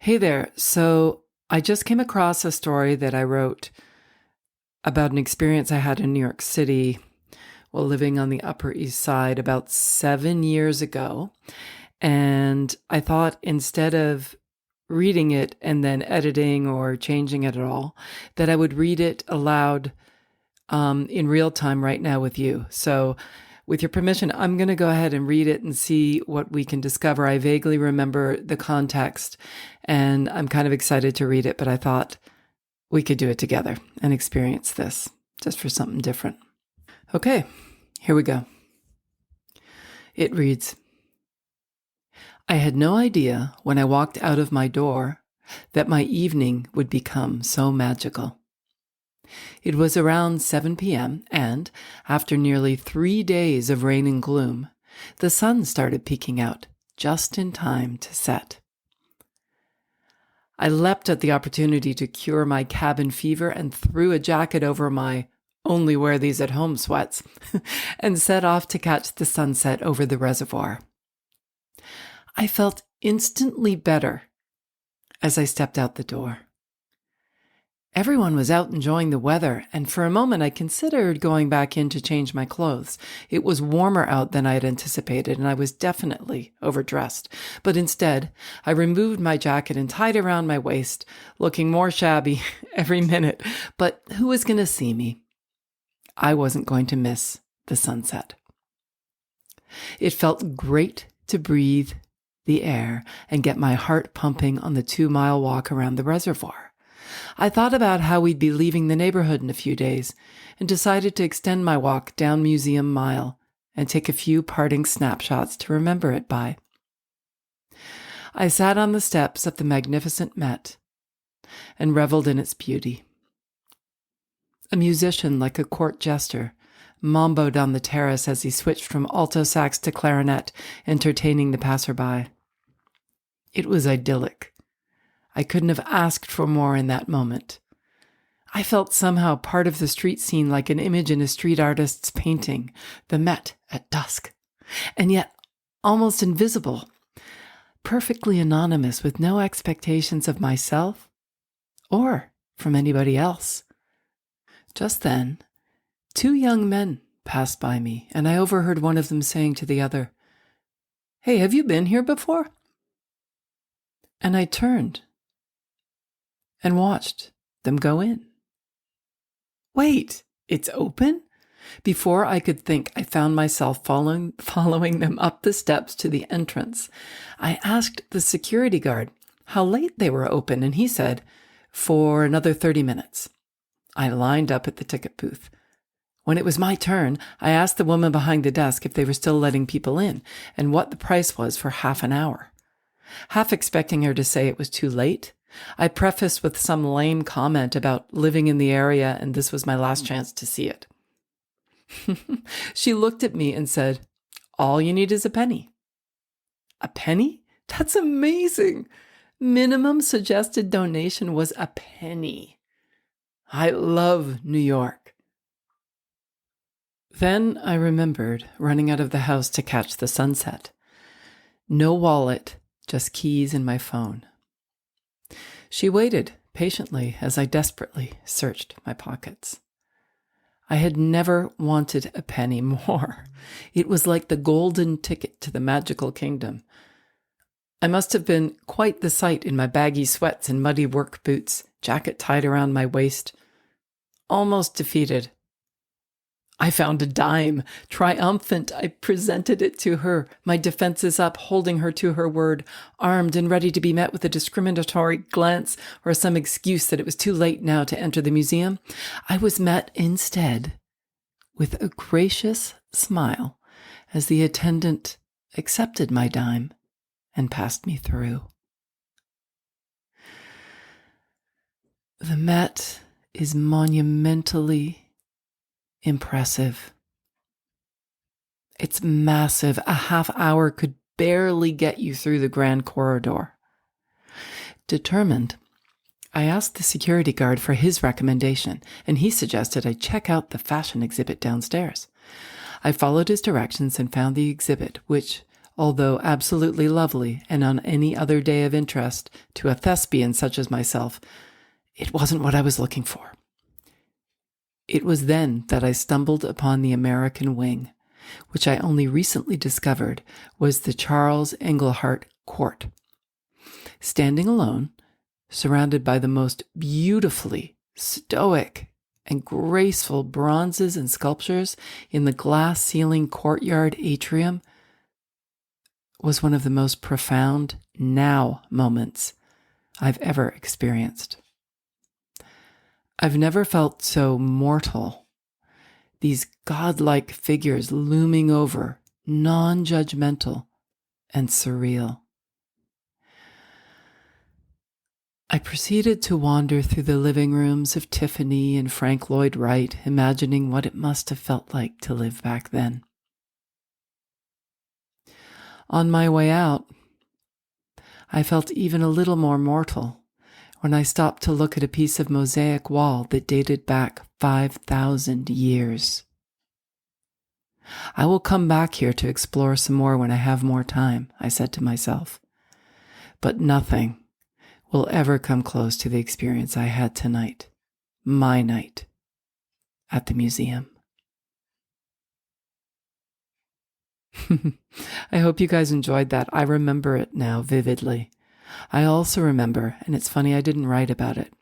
Hey there. So I just came across a story that I wrote about an experience I had in New York City while living on the Upper East Side about 7 years ago. And I thought instead of reading it and then editing or changing it at all, that I would read it aloud in real time right now with you. So with your permission, I'm going to go ahead and read it and see what we can discover. I vaguely remember the context and I'm kind of excited to read it, but I thought we could do it together and experience this just for something different. Okay, here we go. It reads, I had no idea when I walked out of my door that my evening would become so magical. It was around 7 p.m. and, after nearly 3 days of rain and gloom, the sun started peeking out just in time to set. I leapt at the opportunity to cure my cabin fever and threw a jacket over my only wear these at home sweats and set off to catch the sunset over the reservoir. I felt instantly better as I stepped out the door. Everyone was out enjoying the weather, and for a moment I considered going back in to change my clothes. It was warmer out than I had anticipated, and I was definitely overdressed. But instead, I removed my jacket and tied it around my waist, looking more shabby every minute. But who was going to see me? I wasn't going to miss the sunset. It felt great to breathe the air and get my heart pumping on the 2-mile walk around the reservoir. I thought about how we'd be leaving the neighborhood in a few days and decided to extend my walk down Museum Mile and take a few parting snapshots to remember it by. I sat on the steps of the magnificent Met and reveled in its beauty. A musician like a court jester mamboed on the terrace as he switched from alto sax to clarinet, entertaining the passerby. It was idyllic. I couldn't have asked for more in that moment. I felt somehow part of the street scene, like an image in a street artist's painting, the Met at dusk, and yet almost invisible, perfectly anonymous with no expectations of myself or from anybody else. Just then, 2 young men passed by me, and I overheard one of them saying to the other, "Hey, have you been here before?" And I turned and watched them go in. Wait, it's open? Before I could think, I found myself following them up the steps to the entrance. I asked the security guard how late they were open, and he said, for another 30 minutes. I lined up at the ticket booth. When it was my turn, I asked the woman behind the desk if they were still letting people in and what the price was for half an hour. Half expecting her to say it was too late, I prefaced with some lame comment about living in the area and this was my last chance to see it. She looked at me and said, "All you need is a penny." A penny? That's amazing. Minimum suggested donation was a penny. I love New York. Then I remembered running out of the house to catch the sunset. No wallet, just keys and my phone. She waited patiently as I desperately searched my pockets. I had never wanted a penny more. It was like the golden ticket to the magical kingdom. I must have been quite the sight in my baggy sweats and muddy work boots, jacket tied around my waist. Almost defeated. I found a dime. Triumphant, I presented it to her, my defenses up, holding her to her word, armed and ready to be met with a discriminatory glance or some excuse that it was too late now to enter the museum. I was met instead with a gracious smile as the attendant accepted my dime and passed me through. The Met is monumentally impressive. It's massive. A half hour could barely get you through the grand corridor. Determined, I asked the security guard for his recommendation, and he suggested I check out the fashion exhibit downstairs. I followed his directions and found the exhibit, which although absolutely lovely and on any other day of interest to a thespian such as myself, it wasn't what I was looking for. It was then that I stumbled upon the American wing, which I only recently discovered was the Charles Engelhardt Court. Standing alone, surrounded by the most beautifully stoic and graceful bronzes and sculptures in the glass ceiling courtyard atrium, was one of the most profound now moments I've ever experienced. I've never felt so mortal. These godlike figures looming over, non-judgmental and surreal. I proceeded to wander through the living rooms of Tiffany and Frank Lloyd Wright, imagining what it must have felt like to live back then. On my way out, I felt even a little more mortal when I stopped to look at a piece of mosaic wall that dated back 5,000 years. I will come back here to explore some more when I have more time, I said to myself. But nothing will ever come close to the experience I had tonight, my night, at the museum. I hope you guys enjoyed that. I remember it now vividly. I also remember, and it's funny I didn't write about it,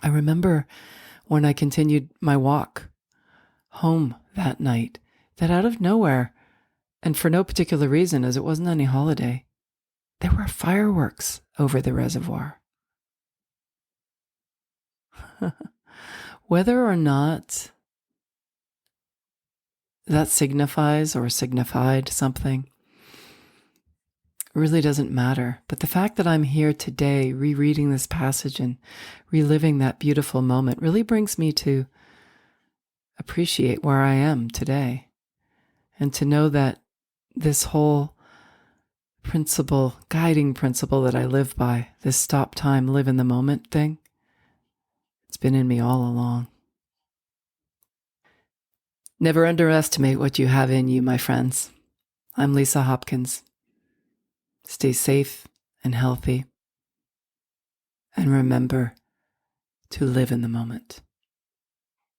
I remember when I continued my walk home that night, that out of nowhere, and for no particular reason as it wasn't any holiday, there were fireworks over the reservoir. Whether or not that signifies or signified something really doesn't matter. But the fact that I'm here today rereading this passage and reliving that beautiful moment really brings me to appreciate where I am today, and to know that this whole principle, guiding principle that I live by, this stop time, live in the moment thing, it's been in me all along. Never underestimate what you have in you, my friends. I'm Lisa Hopkins. Stay safe and healthy. And remember to live in the moment.